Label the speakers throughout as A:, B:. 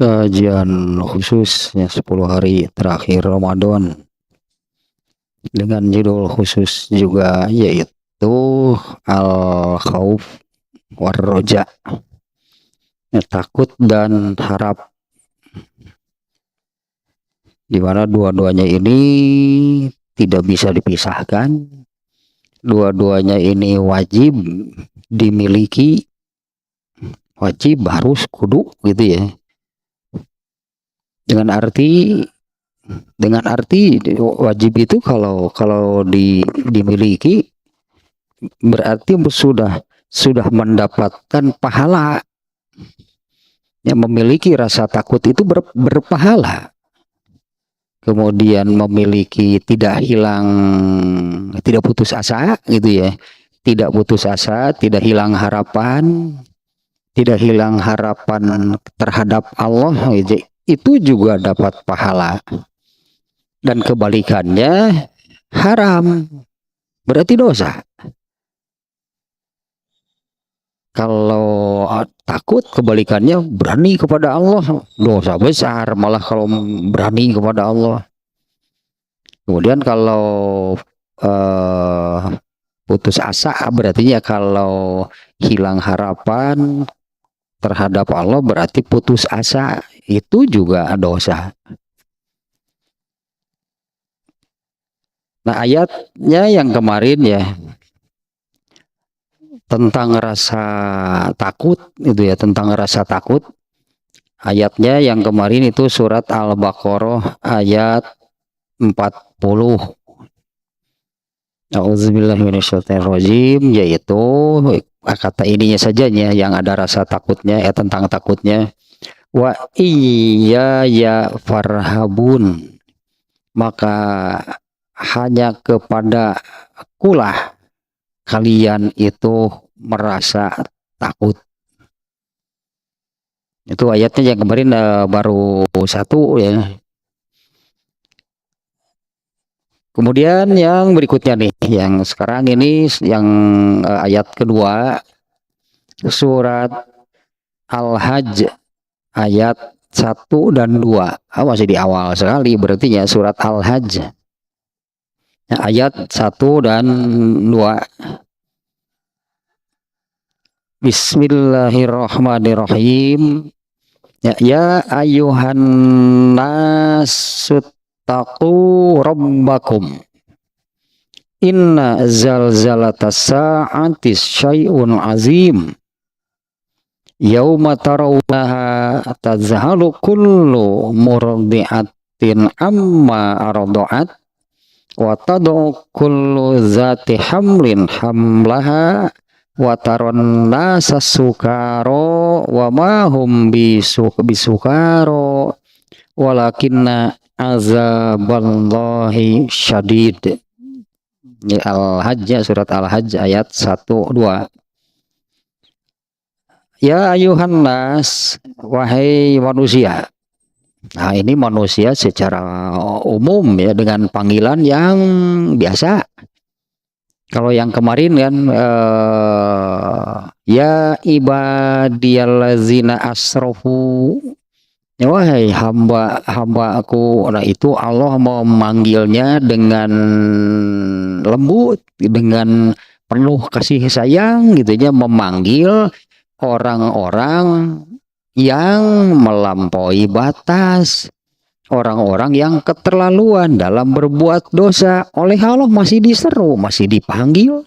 A: Kajian khususnya 10 hari terakhir Ramadan dengan judul khusus juga yaitu Al-Khauf War-Roja, takut dan harap, di mana dua-duanya ini tidak bisa dipisahkan, dua-duanya ini wajib dimiliki, wajib, harus, kudu gitu ya. Dengan arti wajib itu kalau dimiliki berarti sudah mendapatkan pahala. Yang memiliki rasa takut itu berpahala. Kemudian memiliki tidak putus asa gitu ya. Tidak putus asa, tidak hilang harapan, tidak hilang harapan terhadap Allah gitu. Itu juga dapat pahala. Dan kebalikannya haram, berarti dosa. Kalau takut, kebalikannya berani kepada Allah, dosa besar malah kalau berani kepada Allah. Kemudian kalau putus asa, berarti ya kalau hilang harapan terhadap Allah berarti putus asa, itu juga dosa. Nah, ayatnya yang kemarin ya tentang rasa takut itu ya, tentang rasa takut. Ayatnya yang kemarin itu surat Al-Baqarah ayat 40. Auzubillahiminasyaitonirrajim, yaitu kata ininya saja yang ada rasa takutnya, tentang takutnya. Wa iya ya farhabun, maka hanya kepada kulah kalian itu merasa takut. Itu ayatnya yang kemarin baru satu ya. Kemudian yang berikutnya nih, yang sekarang ini yang ayat kedua surat Al-Hajj ayat 1 dan 2. Masih di awal sekali berarti ya, surat Al-Hajj ayat 1 dan 2. Bismillahirrahmanirrahim. Ya ayuhan nasut taqu rabbakum inna zalzalatas sa'ati syai'un azim yauma tarawnaha tazhalu kullu murdi'atin amma arda'at wa tad'u kullu zati hamlin hamlaha wa taron nasa sukaro wa ma hum bisukaro walakinna azaballahi syadid. Ini Al-Hajj, surat Al-Hajj ayat 1 2. Ya ayuhan nas, wahai manusia. Nah, ini manusia secara umum ya, dengan panggilan yang biasa. Kalau yang kemarin kan ya ibadiyallazina asrofu, ya wahai hamba aku. Nah, itu Allah memanggilnya dengan lembut, dengan penuh kasih sayang gitu ya, memanggil orang-orang yang melampaui batas, orang-orang yang keterlaluan dalam berbuat dosa. Oleh Allah masih diseru, masih dipanggil.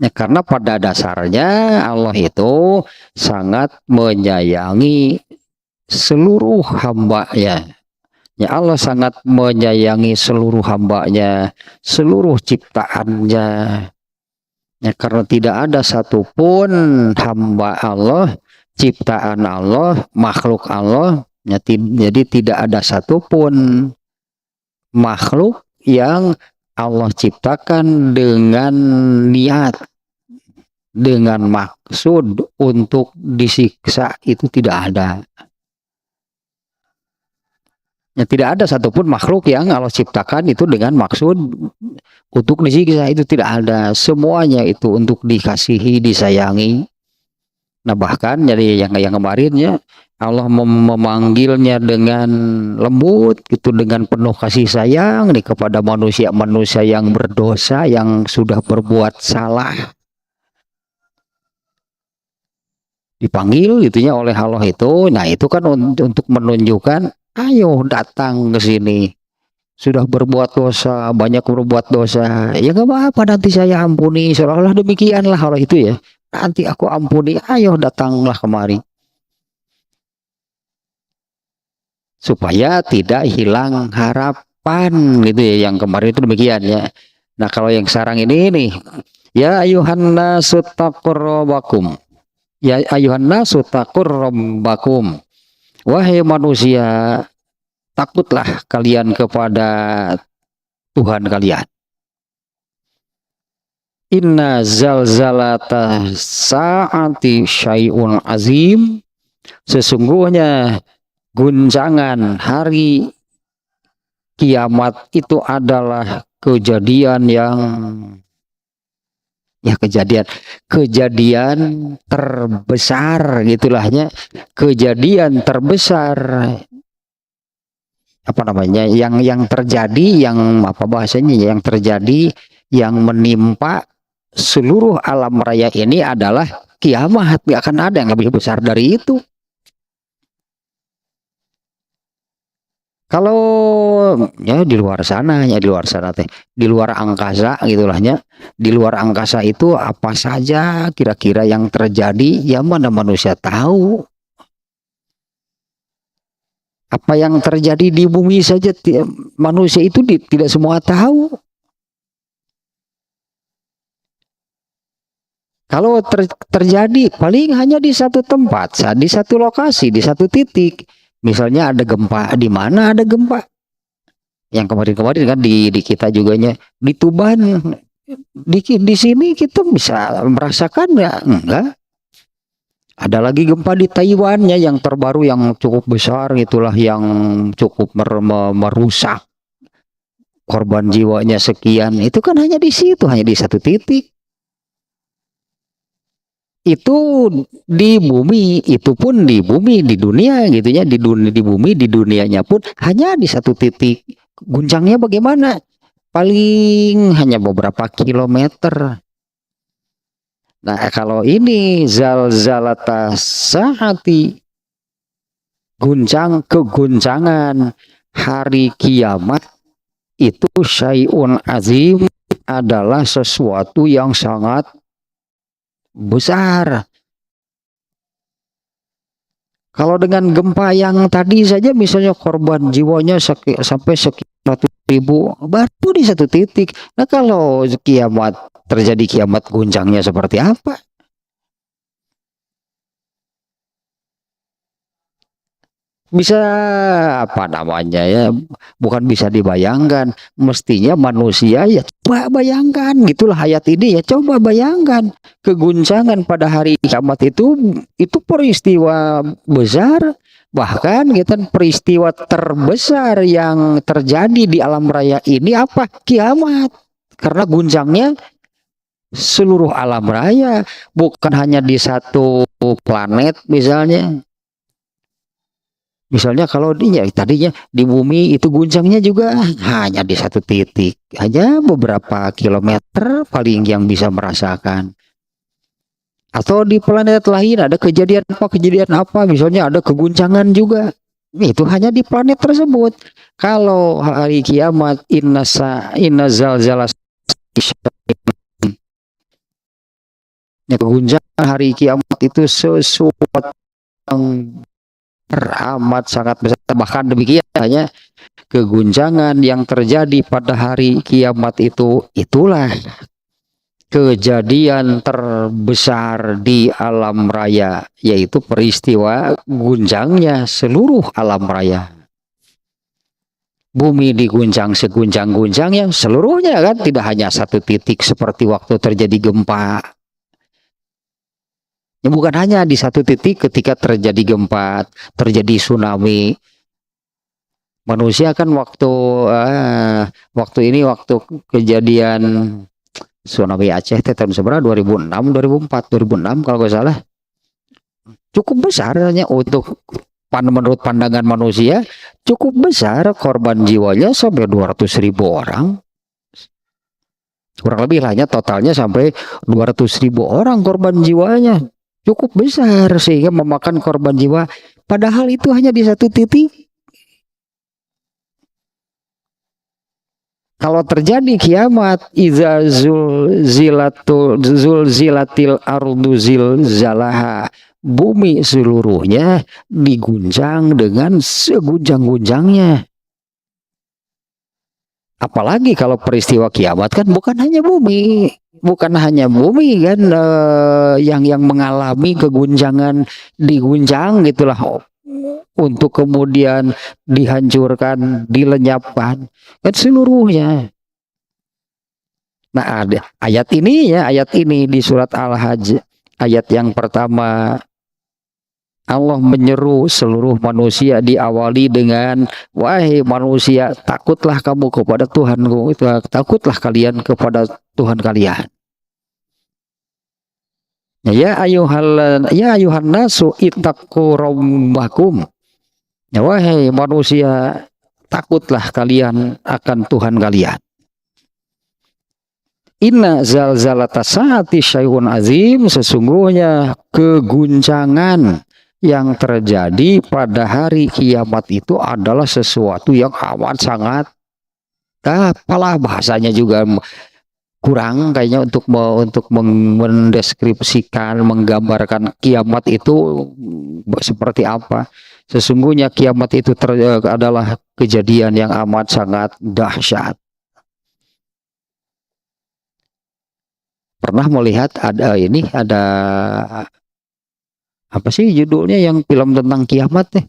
A: Ya, karena pada dasarnya Allah itu sangat menyayangi seluruh hambanya. Ya, Allah sangat menyayangi seluruh hambanya, seluruh ciptaannya. Ya, karena tidak ada satupun hamba Allah, ciptaan Allah, makhluk Allah. Ya, jadi tidak ada satupun makhluk yang Allah ciptakan dengan niat, dengan maksud untuk disiksa, itu tidak ada. Ya, tidak ada satupun makhluk yang Allah ciptakan itu dengan maksud untuk disiksa, itu tidak ada. Semuanya itu untuk dikasihi, disayangi. Nah bahkan jadi yang kemarin ya Allah memanggilnya dengan lembut gitu, dengan penuh kasih sayang nih kepada manusia-manusia yang berdosa, yang sudah berbuat salah, dipanggil gitunya oleh Allah itu. Nah itu kan untuk menunjukkan ayo datang ke sini, sudah berbuat dosa, banyak berbuat dosa, ya gak apa-apa, nanti saya ampuni, seolah-olah demikianlah Allah itu ya, nanti aku ampuni, ayo datanglah kemari, supaya tidak hilang harapan gitu ya. Yang kemarin itu demikian ya. Nah kalau yang sekarang ini nih, ya ayuhan nasu taqur rabbakum, ya ayuhan nasu taqur rabbakum, wahai manusia, takutlah kalian kepada Tuhan kalian. Inna zalzalata saati syai'un azim, sesungguhnya guncangan hari kiamat itu adalah kejadian yang, ya kejadian terbesar gitulahnya, kejadian terbesar, apa namanya, yang terjadi, yang apa bahasanya, yang terjadi, yang menimpa seluruh alam raya ini adalah kiamat. Gak akan ada yang lebih besar dari itu. Kalau ya di luar sana, ya di luar sana teh, di luar angkasa gitulahnya, di luar angkasa itu apa saja kira-kira yang terjadi, ya mana manusia tahu. Apa yang terjadi di bumi saja manusia itu tidak semua tahu. Kalau terjadi paling hanya di satu tempat, di satu lokasi, di satu titik. Misalnya ada gempa, di mana ada gempa? Yang kemarin-kemarin kan di kita juga nya di Tuban, di sini kita bisa merasakan ya enggak? Ada lagi gempa di Taiwan ya, yang terbaru, yang cukup besar itulah, yang cukup merusak, korban jiwanya sekian. Itu kan hanya di situ, hanya di satu titik. Itu di bumi, itu pun di bumi, di dunia gitu ya, di dunia, di bumi, di dunianya pun hanya di satu titik. Guncangnya bagaimana? Paling hanya beberapa kilometer. Nah kalau ini zalzalata saati, keguncangan hari kiamat, itu syai'un azim, adalah sesuatu yang sangat besar. Kalau dengan gempa yang tadi saja misalnya korban jiwanya sampai sekian ratus ribu baru di satu titik. Nah kalau kiamat, terjadi kiamat, guncangnya seperti apa? Bisa apa namanya ya, bukan bisa dibayangkan, mestinya manusia ya coba bayangkan gitulah ayat ini ya, coba bayangkan keguncangan pada hari kiamat itu peristiwa besar, bahkan gitu, peristiwa terbesar yang terjadi di alam raya ini apa? Kiamat. Karena guncangnya seluruh alam raya, bukan hanya di satu planet misalnya. Misalnya kalau tadinya di bumi itu guncangnya juga hanya di satu titik, hanya beberapa kilometer paling yang bisa merasakan. Atau di planet lain ada kejadian apa, misalnya ada keguncangan juga. Itu hanya di planet tersebut. Kalau hari kiamat, inna zalzalah, keguncangan hari kiamat itu sesuatu yang teramat sangat besar. Bahkan demikian, hanya keguncangan yang terjadi pada hari kiamat itulah kejadian terbesar di alam raya, yaitu peristiwa guncangnya seluruh alam raya. Bumi diguncang seguncang-guncangnya seluruhnya kan, tidak hanya satu titik seperti waktu terjadi gempa. Ya, bukan hanya di satu titik ketika terjadi gempa, terjadi tsunami. Manusia kan waktu kejadian tsunami Aceh tahun seberapa, 2006, 2004, 2006 kalau nggak salah. cukup besarnya untuk menurut pandangan manusia cukup besar korban jiwanya sampai 200.000 orang, kurang lebih lahnya totalnya sampai 200.000 orang korban jiwanya, cukup besar sehingga memakan korban jiwa, padahal itu hanya di satu titik. Kalau terjadi kiamat, iza zulzilatil ardu zilzalaha, bumi seluruhnya diguncang dengan seguncang-guncangnya. Apalagi kalau peristiwa kiamat kan bukan hanya bumi kan yang mengalami keguncangan, diguncang gitulah, untuk kemudian dihancurkan, dilenyapkan, kan seluruhnya. Nah, ada ayat ini di surat Al-Hajj, ayat yang pertama, Allah menyeru seluruh manusia, diawali dengan, wahai manusia, takutlah kamu kepada Tuhanku, takutlah kalian kepada Tuhan kalian. Ya ayuhan nasu ittaqu rabbakum. Ya wahai manusia, takutlah kalian akan Tuhan kalian. Inna zalzalata saati syai'un azim, sesungguhnya keguncangan yang terjadi pada hari kiamat itu adalah sesuatu yang amat sangat, apalah bahasanya juga kurang kayaknya untuk mendeskripsikan, menggambarkan kiamat itu seperti apa. Sesungguhnya kiamat itu adalah kejadian yang amat sangat dahsyat. Pernah melihat ada apa sih judulnya yang film tentang kiamat teh?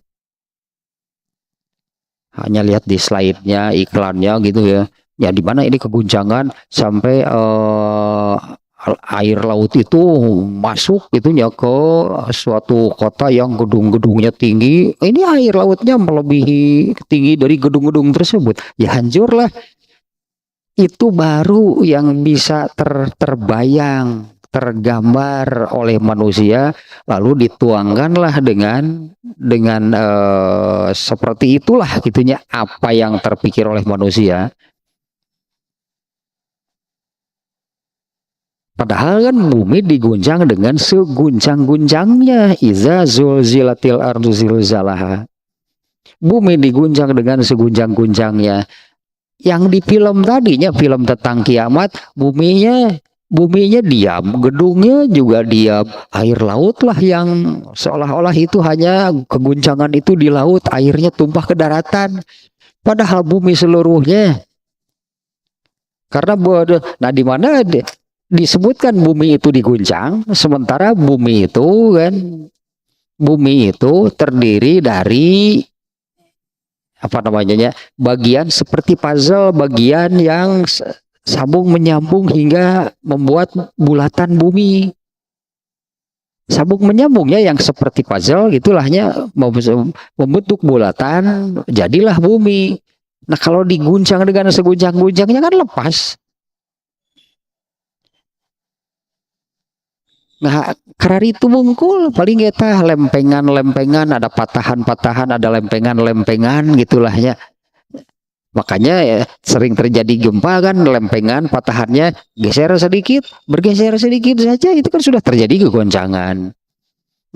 A: Hanya lihat di slide-nya, iklannya gitu ya. Ya di mana ini keguncangan sampai air laut itu masuk itunya ke suatu kota yang gedung-gedungnya tinggi. Ini air lautnya melebihi tinggi dari gedung-gedung tersebut. Ya hancurlah. Itu baru yang bisa terbayang, tergambar oleh manusia, lalu dituangkanlah dengan seperti itulah gitunya apa yang terpikir oleh manusia. Padahal kan bumi diguncang dengan seguncang-guncangnya, iza zulzilatil ardu zilzalaha. Bumi diguncang dengan seguncang-guncangnya. Yang di film tadinya, film tentang kiamat, buminya diam, gedungnya juga diam, air laut lah yang seolah-olah itu hanya keguncangan itu di laut, airnya tumpah ke daratan, padahal bumi seluruhnya. Karena nah di mana disebutkan bumi itu diguncang, sementara bumi itu terdiri dari apa namanya, bagian seperti puzzle, bagian yang sambung menyambung hingga membuat bulatan bumi. Sambung menyambungnya yang seperti puzzle gitulahnya, membentuk bulatan, jadilah bumi. Nah kalau diguncang dengan seguncang-guncangnya kan lepas. Nah, karena itu bungkul paling kita lempengan-lempengan, ada patahan-patahan, ada lempengan-lempengan gitulah ya. Makanya ya, sering terjadi gempa kan, lempengan patahannya bergeser sedikit saja itu kan sudah terjadi kegoncangan.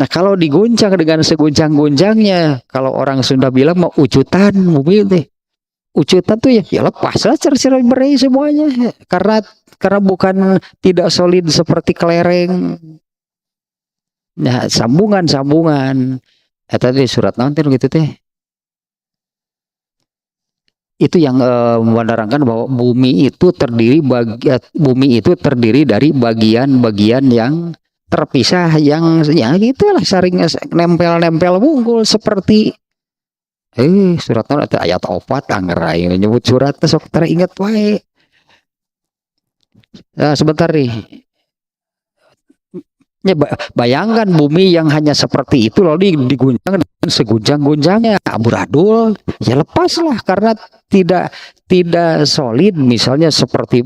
A: Nah, kalau diguncang dengan seguncang-guncangnya, kalau orang Sunda bilang mau ucutan bumi itu. Ucutan tuh ya lepaslah cerai semuanya, karena bukan tidak solid seperti kelereng. Nah, sambungan. Tadi surat nanti gitu teh. Itu yang menerangkan bahwa bumi itu terdiri dari bagian-bagian yang terpisah, yang ya gitulah saring nempel-nempel bungkul seperti surat nanti ada ayat 4 anggerai nyebut surat sok teringat wae. Nah, sebentar nih. Ya, bayangkan bumi yang hanya seperti itu lalu diguncang dengan segunjang-gunjangnya, amburadul, ya lepaslah karena tidak tidak solid. Misalnya seperti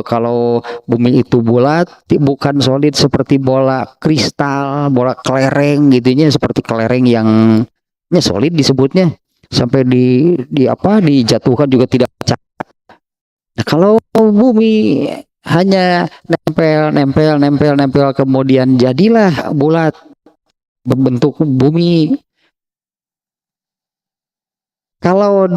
A: kalau bumi itu bulat, bukan solid seperti bola kristal, bola kelereng gitunya, seperti kelereng yang solid disebutnya, sampai di apa dijatuhkan juga tidak pecah. Nah, kalau bumi hanya nempel kemudian jadilah bulat berbentuk bumi. Kalau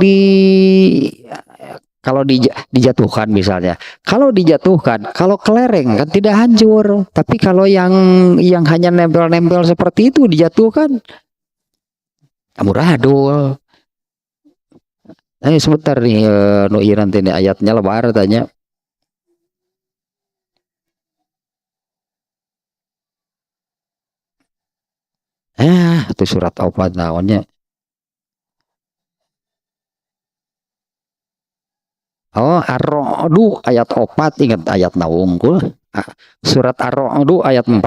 A: dijatuhkan misalnya, kalau dijatuhkan, kalau kelereng kan tidak hancur, tapi kalau yang hanya nempel-nempel seperti itu dijatuhkan, amburadul. Sebentar nih, nu ieu nanti ayatnya lebar tanya. Itu surat apa naonnya? Oh, Ar-Ra'du ayat 4, ingat ayat naungkul. Surat Ar-Ra'du ayat 4.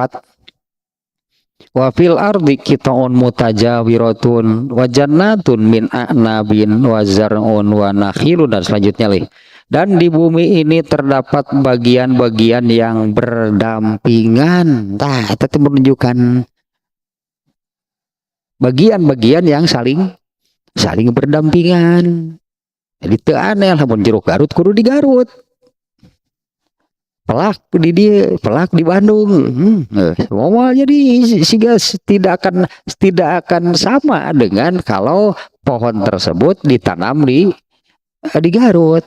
A: Wa fil ardi qita'un mutajawiratun wa jannatun min a'nabin wa zar'un wa nakhilun, dan selanjutnya lih. Dan di bumi ini terdapat bagian-bagian yang berdampingan. Nah, itu menunjukkan bagian-bagian yang saling berdampingan. Jadi teu aneh lamun jeruk Garut kudu di Garut. Pelak pelak di Bandung. Semua jadi tidak akan sama dengan kalau pohon tersebut ditanam di Garut.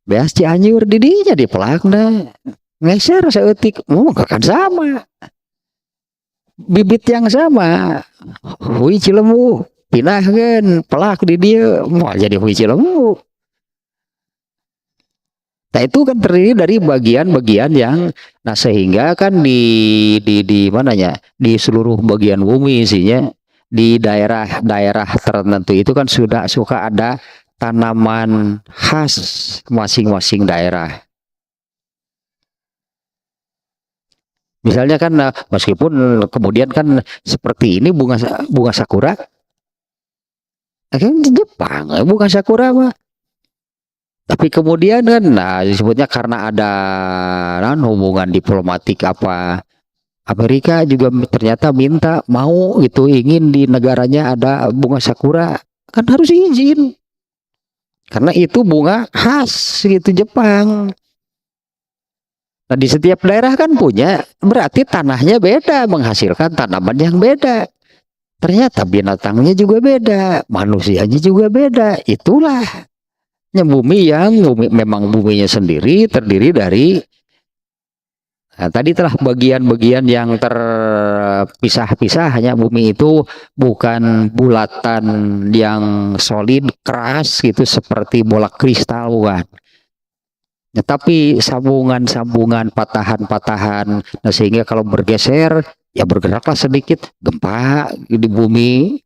A: Beas Cianjur di dinya di pelakna ngeser seeutik, gak akan sama. Bibit yang sama. Hui Cilemu pinahkan pelak di dia mau jadi hui Cilemu. Nah, itu kan terdiri dari bagian-bagian yang, nah sehingga kan di mananya, di seluruh bagian bumi isinya, di daerah-daerah tertentu itu kan suka ada tanaman khas masing-masing daerah. Misalnya kan meskipun kemudian kan seperti ini bunga sakura, kan di Jepang bunga sakura mah. Tapi kemudian kan, nah disebutnya karena ada hubungan diplomatik apa, Amerika juga ternyata minta mau gitu, ingin di negaranya ada bunga sakura, kan harus izin. Karena itu bunga khas gitu Jepang. Nah, di setiap daerah kan punya, berarti tanahnya beda, menghasilkan tanaman yang beda. Ternyata binatangnya juga beda, manusianya juga beda. Itulah bumi memang buminya sendiri terdiri dari, nah, tadi telah bagian-bagian yang terpisah-pisah. Hanya bumi itu bukan bulatan yang solid keras gitu seperti bola kristal, bukan. Nah, tapi sambungan-sambungan, patahan-patahan, nah sehingga kalau bergeser ya bergeraklah sedikit gempa di bumi,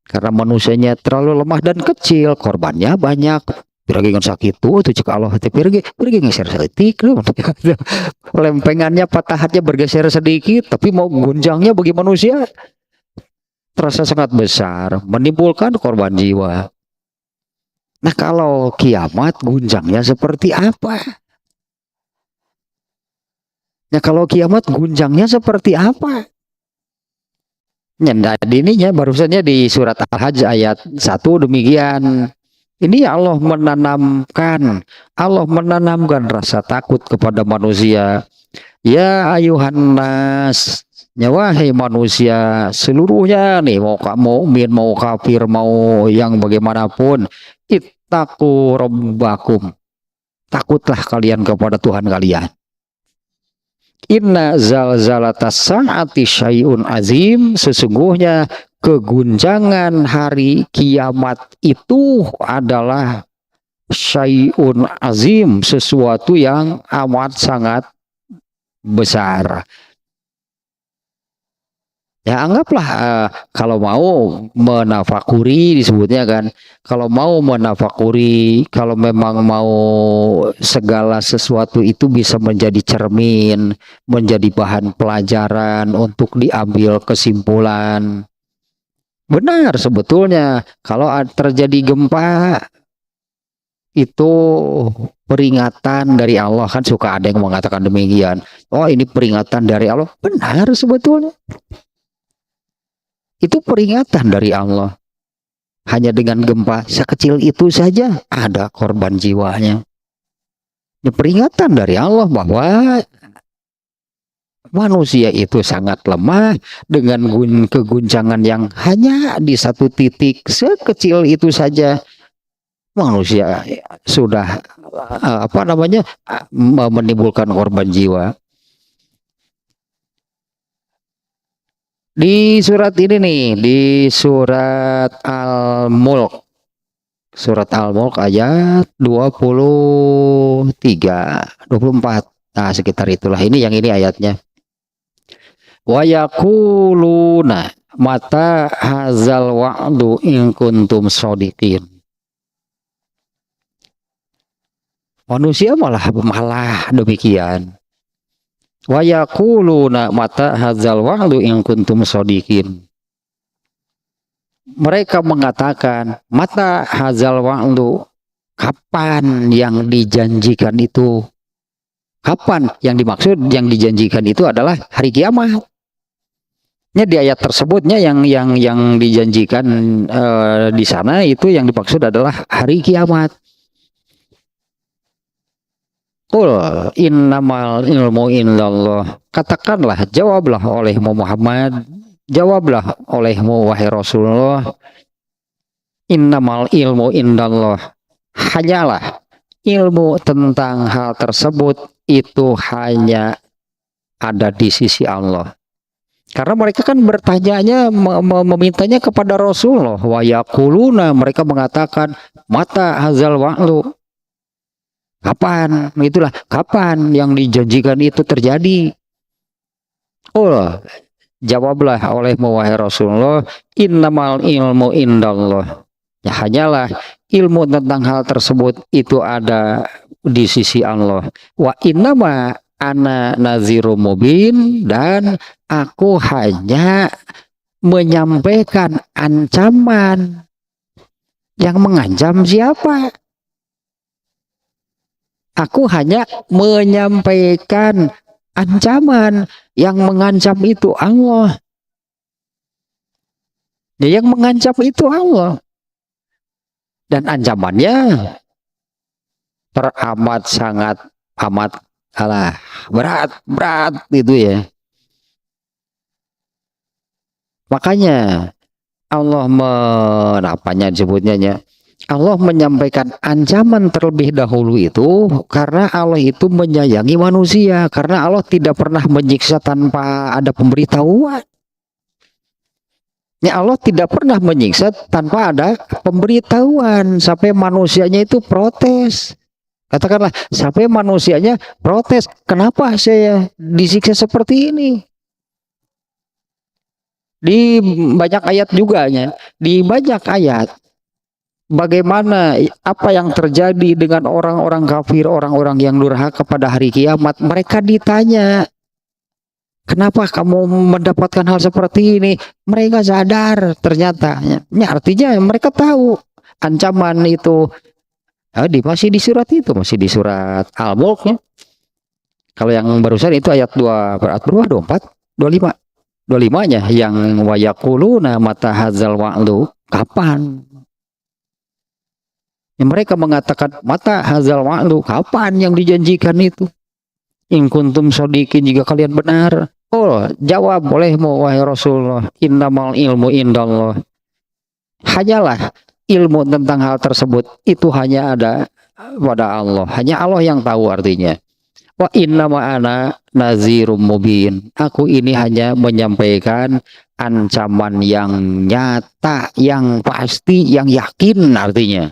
A: karena manusianya terlalu lemah dan kecil, korbannya banyak. Piragi ngan sakit tuh cek Allah teh piragi geser sedikit, lempengannya patahannya bergeser sedikit, tapi mau gunjangnya bagi manusia terasa sangat besar, menimbulkan korban jiwa. Nah, kalau kiamat gunjangnya seperti apa? Nah, kalau kiamat gunjangnya seperti apa? Nah, ininya barusannya di surat Al-Hajj ayat 1 demikian. Ini Allah menanamkan rasa takut kepada manusia. Ya ayuhan nas, wahai manusia seluruhnya nih, mau mukmin, mau kafir, mau yang bagaimanapun, ittaqu rabbakum. Takutlah kalian kepada Tuhan kalian. Inna zalzalatas sa'ati syai'un azim, sesungguhnya keguncangan hari kiamat itu adalah syai'un azim, sesuatu yang amat sangat besar. Ya anggaplah kalau mau menafakuri disebutnya kan, kalau mau menafakuri, kalau memang mau segala sesuatu itu bisa menjadi cermin, menjadi bahan pelajaran untuk diambil kesimpulan. Benar sebetulnya kalau terjadi gempa itu peringatan dari Allah, kan suka ada yang mengatakan demikian. Oh, ini peringatan dari Allah. Benar sebetulnya. Itu peringatan dari Allah. Hanya dengan gempa sekecil itu saja ada korban jiwanya. Ini peringatan dari Allah bahwa manusia itu sangat lemah dengan keguncangan yang hanya di satu titik sekecil itu saja. Manusia sudah menimbulkan korban jiwa. Di surat ini nih, di surat Al-Mulk. Surat Al-Mulk ayat 23, 24. Nah, sekitar itulah. Ini ayatnya. Wa yaquluna mata hazal wa'du in kuntum shodiqin. Manusia malah demikian. Wa yaquluna mata hazal wa'du in kuntum shodiqin. Mereka mengatakan, mata hazal wa'du, kapan yang dijanjikan itu? Kapan yang dimaksud, yang dijanjikan itu adalah hari kiamat. Di ayat tersebutnya yang dijanjikan di sana itu yang dimaksud adalah hari kiamat. Qul innamal ilmu indallah. Katakanlah, jawablah olehmu Muhammad, jawablah olehmu wahai Rasulullah, innamal ilmu indallah. Hanyalah ilmu tentang hal tersebut itu hanya ada di sisi Allah. Karena mereka kan bertanyanya, memintanya kepada Rasulullah. Wa yaquluna, mereka mengatakan, mata hazal wa'lu. Kapan? Itulah, kapan yang dijanjikan itu terjadi? Jawablah olehmu wahai Rasulullah, innamal ilmu indallah. Ya, hanyalah ilmu tentang hal tersebut itu ada di sisi Allah. Wa innama ana nazirum mubin, dan aku hanya menyampaikan ancaman. Yang mengancam siapa? Aku hanya menyampaikan ancaman. Yang mengancam itu Allah. Ya, yang mengancam itu Allah. Dan ancamannya teramat sangat amat berat itu ya. Makanya Allah disebutnya Allah menyampaikan ancaman terlebih dahulu itu karena Allah itu menyayangi manusia, karena Allah tidak pernah menyiksa tanpa ada pemberitahuan. Ya, Allah tidak pernah menyiksa tanpa ada pemberitahuan sampai manusianya itu protes. Katakanlah sampai manusianya protes, kenapa saya disiksa seperti ini? Di banyak ayat juga ya, di banyak ayat bagaimana apa yang terjadi dengan orang-orang kafir, orang-orang yang durhaka pada hari kiamat. Mereka ditanya, kenapa kamu mendapatkan hal seperti ini? Mereka sadar ternyata. Ya, artinya mereka tahu ancaman itu. Masih di surat itu, masih di surat Al-Mulk ya. Kalau yang barusan itu ayat 2, berat berapa? 24, 25. 25-nya yang wa yaquluna mata hadzal wa'du, kapan? Mereka mengatakan mata hadzal wa'du, kapan yang dijanjikan itu? In kuntum shodiqin, jika kalian benar. Jawab olehmu wahai Rasulullah, innamal ilmu indallah. Hanyalah ilmu tentang hal tersebut itu hanya ada pada Allah. Hanya Allah yang tahu artinya. Wa innama ana nazirum mubin. Aku ini hanya menyampaikan ancaman yang nyata, yang pasti, yang yakin artinya.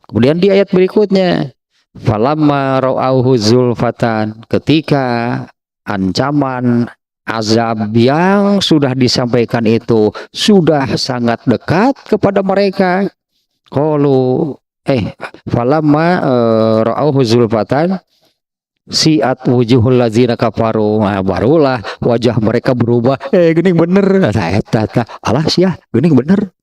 A: Kemudian di ayat berikutnya, falamma ra'auhu zulfatan, ketika ancaman azab yang sudah disampaikan itu sudah sangat dekat kepada mereka. Qalu falamma ra'auhu zulfatan siat wujuhul ladzina kafaru. Nah, barulah wajah mereka berubah. Geuning bener. Alah sia, geuning bener.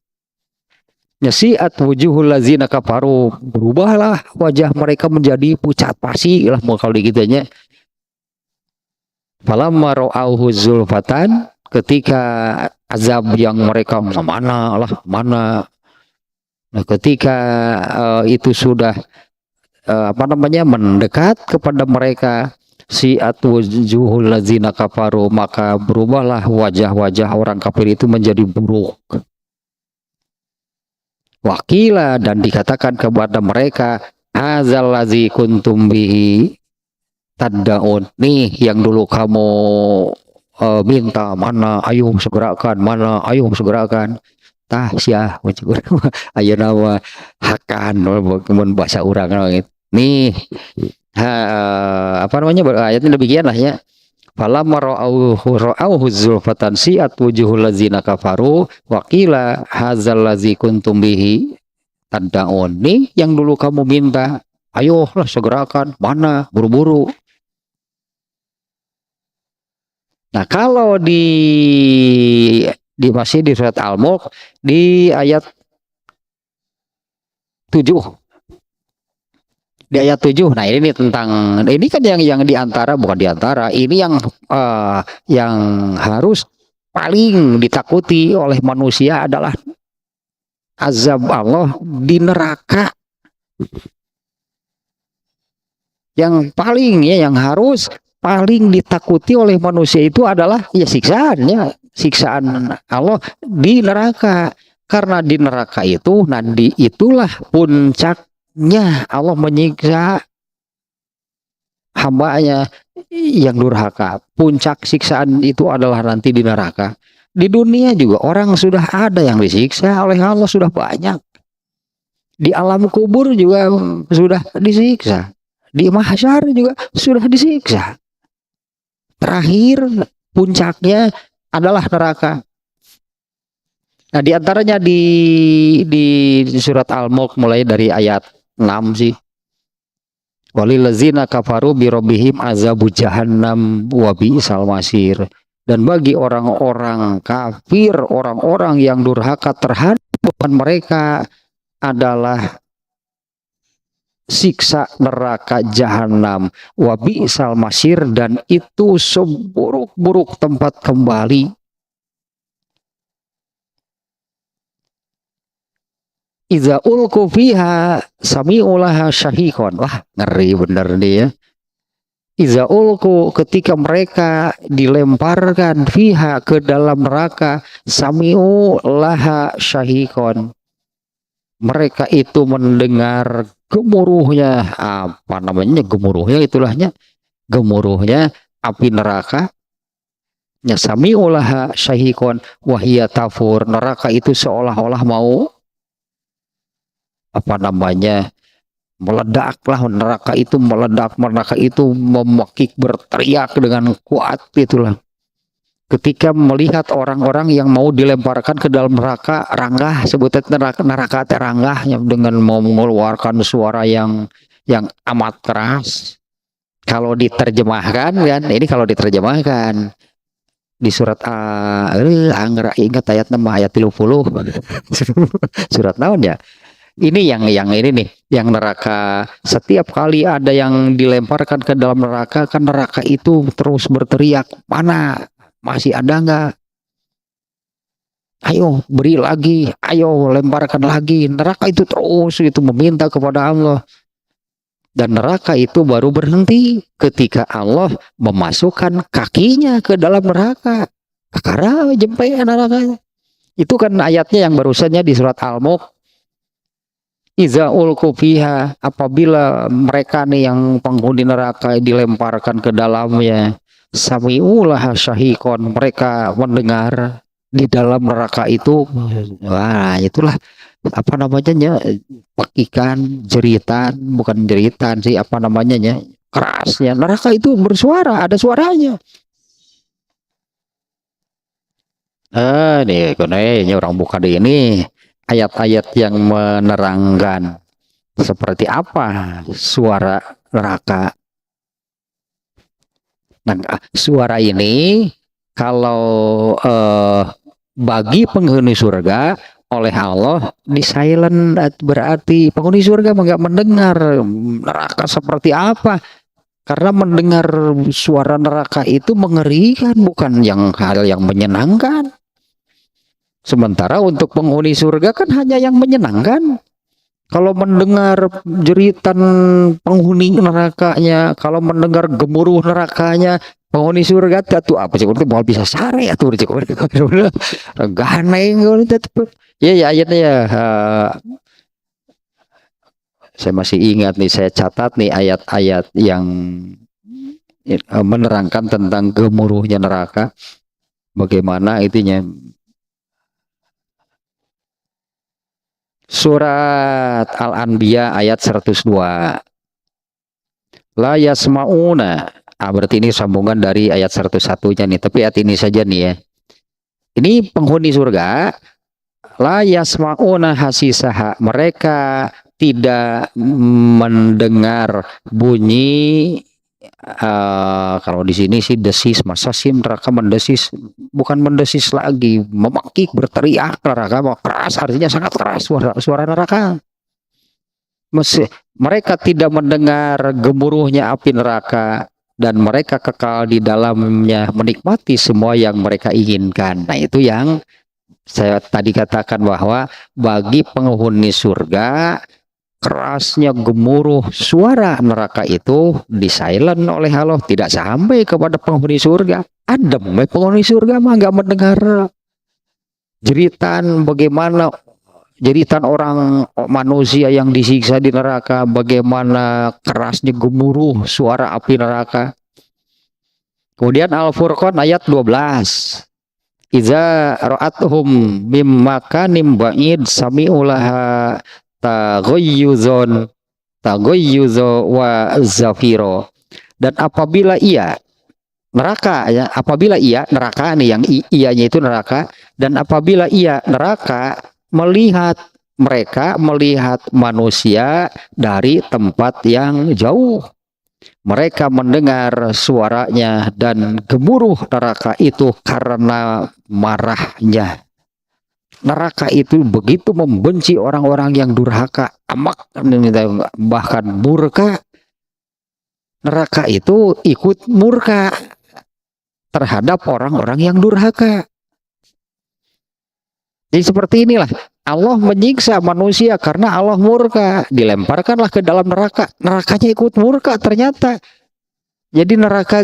A: Siat wujuhul ladzina kafaru, berubahlah wajah mereka menjadi pucat pasi lah mau kalau digitunya. Falamma ra'auhu zulfatan, ketika azab yang mereka mana. Nah, ketika itu sudah mendekat kepada mereka, siat wujuhul ladzina kafaru, maka berubahlah wajah-wajah orang kafir itu menjadi buruk. Wakila, dan dikatakan kepada mereka, hadzal ladzi kuntum bihi tad'un, nih yang dulu kamu minta, mana ayo segerakan tah sia ayo nama hakan bahasa urang nih ayatnya demikian lah ya. Falamma ra'auhu zulfatan si'at wujuhul ladzina kafaru wa qila hadzal ladzi kuntum bihi tad'un, nih yang dulu kamu minta, ayolah segerakan, mana buru-buru. Nah, kalau masih di surat Al-Mulk di ayat 7. Di ayat 7. Nah, ini tentang ini kan yang ini yang harus paling ditakuti oleh manusia adalah azab Allah di neraka. Yang paling yang harus paling ditakuti oleh manusia itu adalah siksaan Allah di neraka. Karena di neraka itu nanti itulah puncaknya Allah menyiksa hambanya yang durhaka. Puncak siksaan itu adalah nanti di neraka. Di dunia juga orang sudah ada yang disiksa oleh Allah, sudah banyak. Di alam kubur juga sudah disiksa. Di mahsyar juga sudah disiksa. Terakhir puncaknya adalah neraka. Nah, diantaranya di surat Al-Mulk mulai dari ayat 6 sih. Walillazina kafaru birabbihim azabu jahannam wa bi'sal masir. Dan bagi orang-orang kafir, orang-orang yang durhaka terhadap Tuhan mereka adalah siksa neraka jahanam wa bi'sal masir, dan itu seburuk-buruk tempat kembali. Iza ulku fiha sami'ulaha syahikon. Wah, ngeri bener nih ya. Iza ulku, ketika mereka dilemparkan fiha ke dalam neraka, sami'ulaha syahikon, mereka itu mendengar gemuruhnya, gemuruhnya api neraka. Sami'ulaha syahikon wahiyya tafur, neraka itu seolah-olah mau meledaklah, neraka itu meledak, neraka itu memekik, berteriak dengan kuat itulah. Ketika melihat orang-orang yang mau dilemparkan ke dalam neraka, ranggah, sebutnya neraka teranggahnya dengan mau mengeluarkan suara yang amat keras. Kalau diterjemahkan kan, ini kalau diterjemahkan di surat ingat ayat 6 ayat 30 surat naon ya. Ini yang ini nih, yang neraka, setiap kali ada yang dilemparkan ke dalam neraka, kan neraka itu terus berteriak, mana masih ada nggak? Ayo beri lagi, ayo lemparkan lagi. Neraka itu terus itu meminta kepada Allah. Dan neraka itu baru berhenti ketika Allah memasukkan kakinya ke dalam neraka. Karena jempe neraka. Itu kan ayatnya yang barusannya di surat Al-Mulk. Iza ulku fiha, apabila mereka nih yang penghuni neraka dilemparkan ke dalamnya, sami'ulaha syahikon, mereka mendengar di dalam neraka itu, wah itulah pekikan, jeritan, bukan jeritan sih, kerasnya neraka itu bersuara, ada suaranya. Nih konenya orang buka di ini ayat-ayat yang menerangkan seperti apa suara neraka. Nah, suara ini kalau bagi penghuni surga oleh Allah di silent, berarti penghuni surga nggak mendengar neraka seperti apa, karena mendengar suara neraka itu mengerikan, bukan hal yang menyenangkan. Sementara untuk penghuni surga kan hanya yang menyenangkan. Kalau mendengar jeritan penghuni nerakanya, kalau mendengar gemuruh nerakanya, penghuni surga tuh apa sih? Itu mau bisa sare ya tuh, ganeng ya ya ayatnya ya. Saya masih ingat nih, saya catat nih ayat-ayat yang menerangkan tentang gemuruhnya neraka. Bagaimana itunya? Surat Al-Anbiya ayat 102. La yasma'una. Berarti ini sambungan dari ayat 101-nya nih, tapi ayat ini saja nih ya. Ini penghuni surga, la yasma'una hasisaha. Mereka tidak mendengar bunyi, kalau di sini sih desis, masa sih neraka mendesis? Bukan mendesis lagi, memekik, berteriak. Neraka mau keras, artinya sangat keras suara neraka. Mereka tidak mendengar gemuruhnya api neraka, dan mereka kekal di dalamnya menikmati semua yang mereka inginkan. Nah, itu yang saya tadi katakan, bahwa bagi penghuni surga kerasnya gemuruh suara neraka itu di silent oleh Allah, tidak sampai kepada penghuni surga. Adem penghuni surga mah nggak mendengar jeritan bagaimana jeritan orang manusia yang disiksa di neraka, bagaimana kerasnya gemuruh suara api neraka. Kemudian Al-Furqan ayat 12. Iza ra'atuhum mim makanim ba'id sami'ulaha taghayyuzon wa zafiro. Dan apabila ia neraka ya, apabila ia neraka nih, yang ianya itu neraka, dan apabila ia neraka melihat manusia dari tempat yang jauh, mereka mendengar suaranya dan gemuruh neraka itu karena marahnya. Neraka itu begitu membenci orang-orang yang durhaka, amak, bahkan murka. Neraka itu ikut murka terhadap orang-orang yang durhaka. Jadi seperti inilah Allah menyiksa manusia karena Allah murka, dilemparkanlah ke dalam neraka, nerakanya ikut murka ternyata. Jadi neraka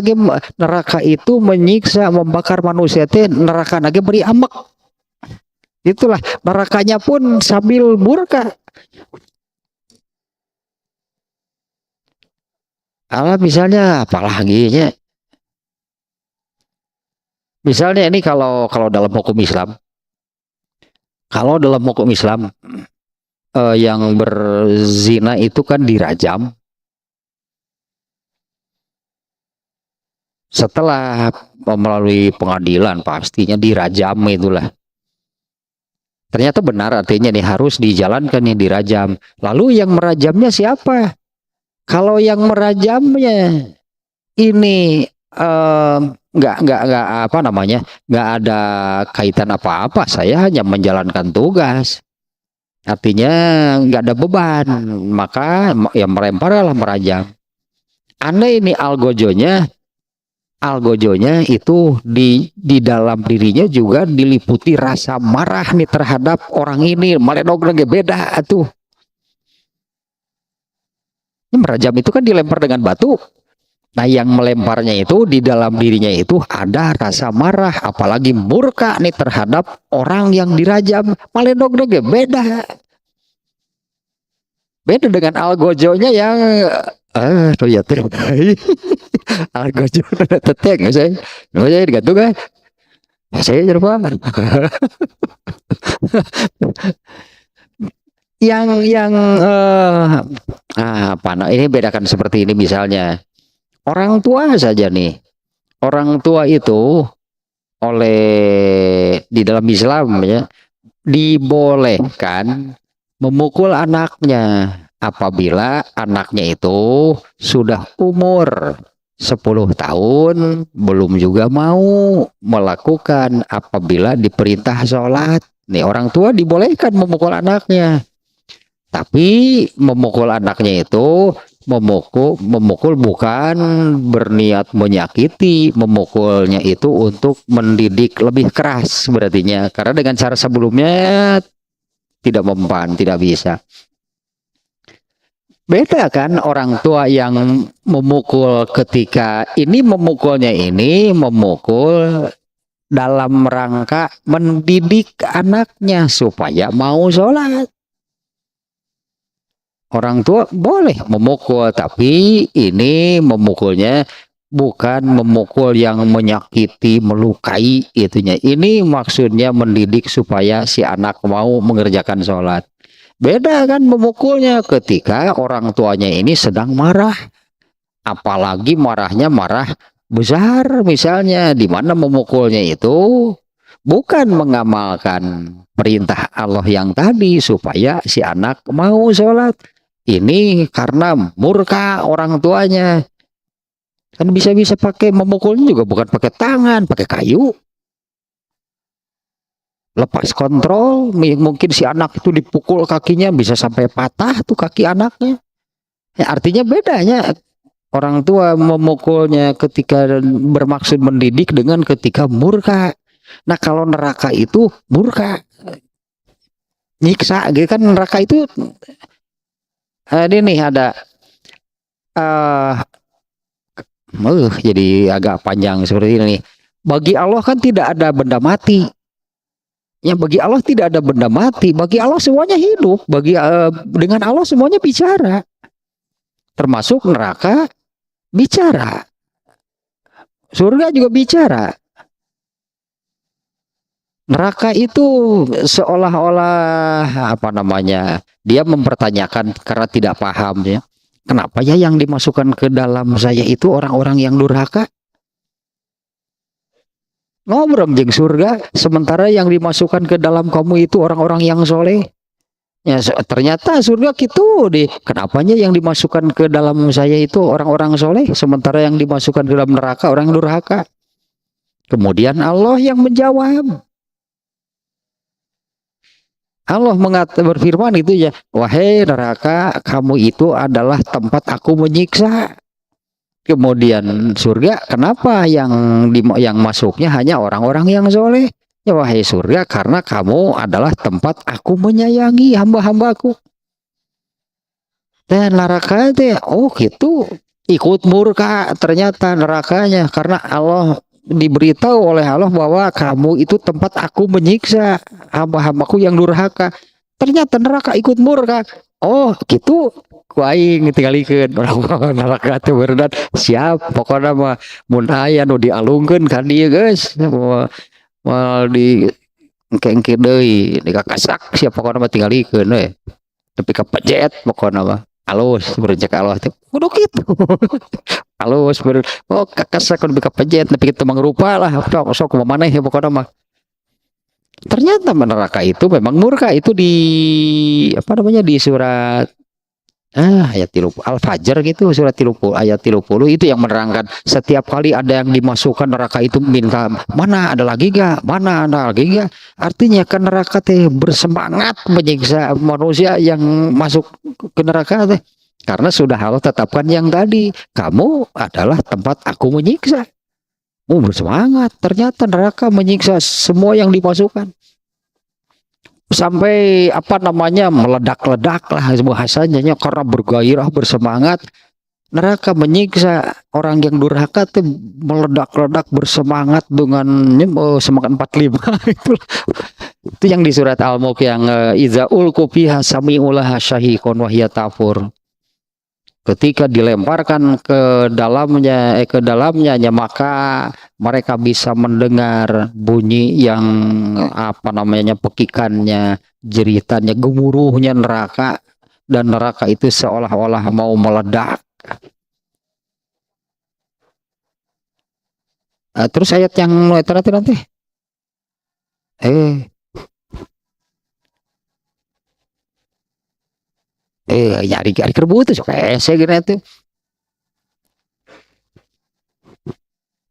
A: itu menyiksa, membakar manusia, neraka lagi beri amek. Itulah nerakanya pun sambil murka. Allah misalnya apalagi ya? Misalnya ini kalau dalam hukum Islam, yang berzina itu kan dirajam. Setelah melalui pengadilan pastinya dirajam itulah. Ternyata benar, artinya nih harus dijalankan nih, dirajam. Lalu yang merajamnya siapa? Kalau yang merajamnya ini nggak apa namanya, nggak ada kaitan apa-apa, saya hanya menjalankan tugas, artinya nggak ada beban, maka ya melemparlah, merajam. Aneh ini algojonya itu di dalam dirinya juga diliputi rasa marah nih terhadap orang ini, maledog lagi beda tuh. Ini merajam itu kan dilempar dengan batu. Nah, yang melemparnya itu di dalam dirinya itu ada rasa marah, apalagi murka nih terhadap orang yang dirajam. Maledog beda. Beda dengan algojonya yang ya algojo tetek saya digantung kan. Saya jerman. yang apa nah, ini bedakan seperti ini, misalnya orang tua saja nih. Orang tua itu oleh di dalam Islam ya, dibolehkan memukul anaknya apabila anaknya itu sudah umur 10 tahun belum juga mau melakukan apabila diperintah sholat. Nih orang tua dibolehkan memukul anaknya. Tapi memukul anaknya itu memukul bukan berniat menyakiti, memukulnya itu untuk mendidik lebih keras berartinya. Karena dengan cara sebelumnya tidak mempan, tidak bisa. Beda kan orang tua yang memukul ketika ini memukulnya ini memukul dalam rangka mendidik anaknya supaya mau sholat. Orang tua boleh memukul, tapi ini memukulnya bukan memukul yang menyakiti, melukai itunya. Ini maksudnya mendidik supaya si anak mau mengerjakan sholat. Beda kan memukulnya ketika orang tuanya ini sedang marah. Apalagi marahnya marah besar misalnya, di mana memukulnya itu bukan mengamalkan perintah Allah yang tadi supaya si anak mau sholat. Ini karena murka orang tuanya. Kan bisa-bisa pakai memukulnya juga bukan pakai tangan, pakai kayu. Lepas kontrol, mungkin si anak itu dipukul kakinya bisa sampai patah tuh kaki anaknya. Ya, artinya bedanya orang tua memukulnya ketika bermaksud mendidik dengan ketika murka. Nah kalau neraka itu murka, nyiksa, gitu kan neraka itu. Ini nih ada jadi agak panjang seperti ini. Bagi Allah kan tidak ada benda mati. Ya bagi Allah tidak ada benda mati. Bagi Allah semuanya hidup. Dengan Allah semuanya bicara. Termasuk neraka bicara. Surga juga bicara. Neraka itu seolah-olah apa namanya? Dia mempertanyakan karena tidak paham ya. Kenapa ya yang dimasukkan ke dalam saya itu orang-orang yang durhaka? Ngobrol jeng surga, sementara yang dimasukkan ke dalam kamu itu orang-orang yang soleh. Ya, ternyata surga gitu deh. Kenapanya yang dimasukkan ke dalam saya itu orang-orang soleh, sementara yang dimasukkan ke dalam neraka orang durhaka. Kemudian Allah yang menjawab. Allah berfirman itu ya, wahai neraka, kamu itu adalah tempat aku menyiksa. Kemudian surga, kenapa yang masuknya hanya orang-orang yang soleh? Ya wahai surga, karena kamu adalah tempat aku menyayangi hamba-hambaku. Dan neraka itu, oh gitu, ikut murka ternyata nerakanya, karena Allah diberitahu oleh Allah bahwa kamu itu tempat aku menyiksa hamba-hambaku yang durhaka. Ternyata neraka ikut murka. Oh gitu, kuaing tinggalikeun orang neraka teh berenang siap pokoknya mah mun aya nu dialungkeun kan dieu geus mal di engke deui dikakasak siap pokoknya mah tinggalikeun we tapi kapejet pokoknya mah alus berencek Allah teh kudu kitu alus oh kakasak kudu kapejet tapi kitu mangrupa lah sok kumaha maneh pokoknya mah. Ternyata neraka itu memang murka itu di apa namanya di surat ayat 30 Al-Fajr gitu surat 30 ayat 30 itu yang menerangkan setiap kali ada yang dimasukkan neraka itu minta mana ada lagi gak mana ada lagi gak, artinya kan neraka teh bersemangat menyiksa manusia yang masuk ke neraka teh karena sudah Allah tetapkan yang tadi kamu adalah tempat aku menyiksa. Bersemangat ternyata neraka menyiksa semua yang dimasukkan sampai apa namanya meledak-ledak lah bahasanya karena bergairah bersemangat. Neraka menyiksa orang yang durhaka tuh meledak-ledak bersemangat dengan semangat 45 itu yang di surat Al-Mulk yang iza ulqu fiha sami'ulaha syahiqun wa hiya tafur. Ketika dilemparkan ke dalamnya maka mereka bisa mendengar bunyi yang apa namanya pekikannya, jeritannya, gemuruhnya neraka dan neraka itu seolah-olah mau meledak. Terus ayat yang nanti eh nyari cari kerbu tuh kayak saya kira itu.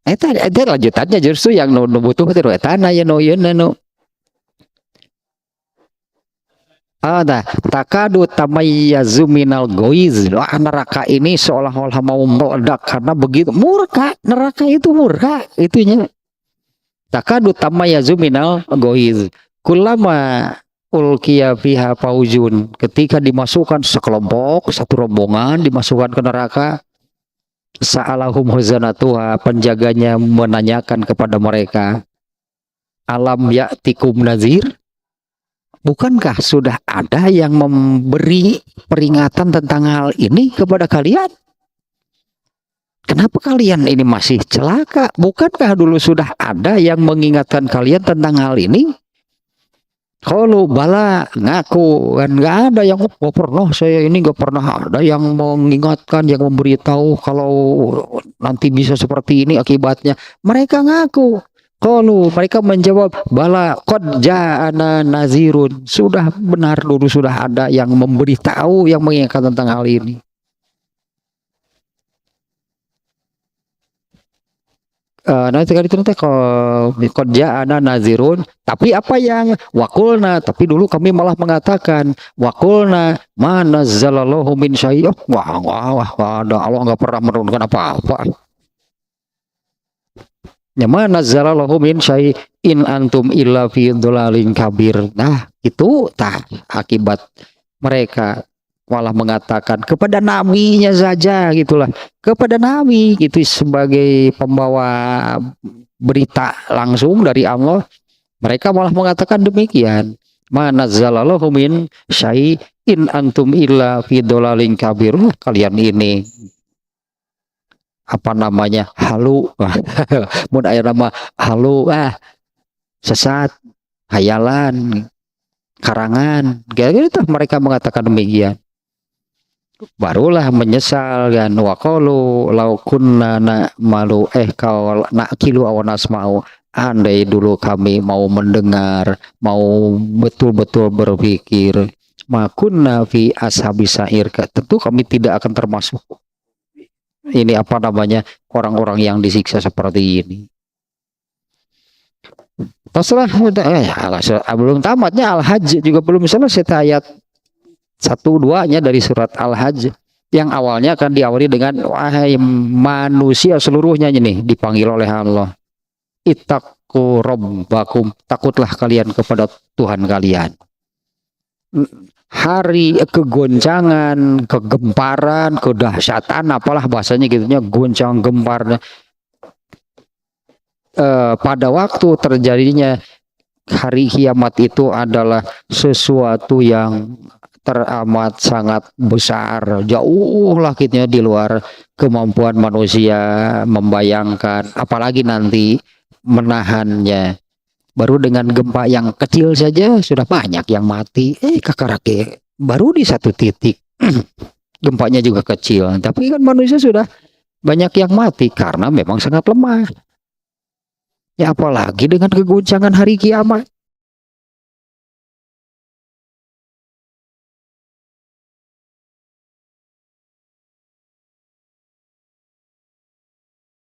A: Itu lanjutannya justru yang nu butuh itu tanah ya no ya no. Ada takadu tamayyazu minal goiz. Neraka ini seolah-olah mau meledak karena begitu murka. Neraka itu murka itunya. Takadu tamayyazu minal goiz. Kulama ulqiya fiha faujun. Ketika dimasukkan sekelompok, satu rombongan dimasukkan ke neraka, sa'alahum huzanatuha, penjaganya menanyakan kepada mereka, alam ya'tikum nazir? Bukankah sudah ada yang memberi peringatan tentang hal ini kepada kalian? Kenapa kalian ini masih celaka? Bukankah dulu sudah ada yang mengingatkan kalian tentang hal ini? Kalau bala ngaku kan nggak ada yang gak pernah, saya ini gak pernah ada yang mengingatkan, yang memberitahu kalau nanti bisa seperti ini akibatnya. Mereka ngaku. Kalau mereka menjawab bala qad ja'ana nazirun, sudah benar dulu sudah ada yang memberitahu, yang mengingatkan tentang hal ini. Nanti kali itu nanti kerja ana nazirun, tapi apa yang wakulna, tapi dulu kami malah mengatakan wakulna mana zalallahu min syai'ah, wah ada Allah nggak pernah menurunkan apa-apa. Ya mana zalallahu min syai'in antum illa fi dhulalin kabir. Nah itu akibat mereka malah mengatakan kepada nabinya saja gitulah, kepada nabi gitu sebagai pembawa berita langsung dari Allah, mereka malah mengatakan demikian, mana zalalahu min syai'in antum illa fi dhalalin kabir. Kalian ini apa namanya halu mun aya nama halu sesat, hayalan, karangan gitu, mereka mengatakan demikian. Barulah menyesal kan, waqalu law kunna na'malu kau naqilu aw nasma'u, andai dulu kami mau mendengar, mau betul-betul berpikir, makunna fi ashabis sa'ir, tentu kami tidak akan termasuk ini apa namanya orang-orang yang disiksa seperti ini. Terserah belum tamatnya Al-Hajj juga belum selesai ayat 1-2-nya dari surat Al-Hajj yang awalnya akan diawali dengan wahai manusia seluruhnya nih dipanggil oleh Allah, ittaqu rabbakum, takutlah kalian kepada Tuhan kalian. Hari kegoncangan, kegemparan, kedahsyatan, apalah bahasanya gitunya, goncang gempar pada waktu terjadinya hari kiamat itu adalah sesuatu yang teramat sangat besar, jauh lah gitu di luar kemampuan manusia membayangkan, apalagi nanti menahannya. Baru dengan gempa yang kecil saja sudah banyak yang mati. Kakarake baru di satu titik gempanya juga kecil, tapi kan manusia sudah banyak yang mati karena memang sangat lemah. Ya apalagi dengan kegoncangan hari kiamat.